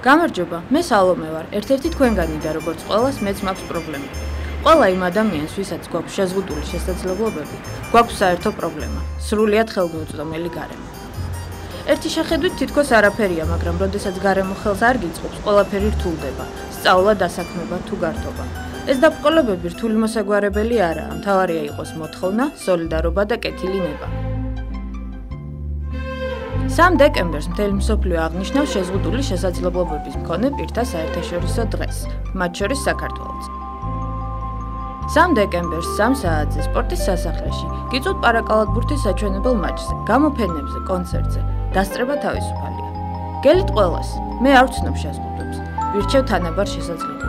გამარჯობა, მე სალომე ვარ. ერთ-ერთი თქვენგანი და როგორც ყველას მეც მაქვს პრობლემა. ყველა იმ ადამიანს, ვისაც გვაქვს შეზღუდული შესაძლებლობები, გვაქვს საერთო პრობლემა, სრულიად ხელმოუწვდომელი გარემო. ერთი შეხედვით თითქოს არაფერია, მაგრამ როდესაც გარემო ხელს არ გიწყობს, ყველაფერი რთულდება, სწავლა, დასაქმება თუ გართობა. ეს დაბრკოლებები რთული მოსაგვარებელი არაა, მთავარია იყოს მოთხოვნა, სოლიდარობა და კეთილი ნება. 3 დეკემბერს მთელი მსოფლიო აღნიშნავს შეზღუდული შესაძლებლობების მქონე პირთა საერთაშორისო დღეს, მათ შორის საქართველოც. 3 დეკემბერს 3 საათზე სპორტის სასახლეში გიწვევთ პარაკალათბურთის საჩვენებელ მატჩზე, გამოფენებზე, კონცერტზე, დასწრება თავისუფალია. გელით ყველას, მე არ ვცნობ შეზღუდვებს, ვირჩევ თანაბარ შესაძლებლობას.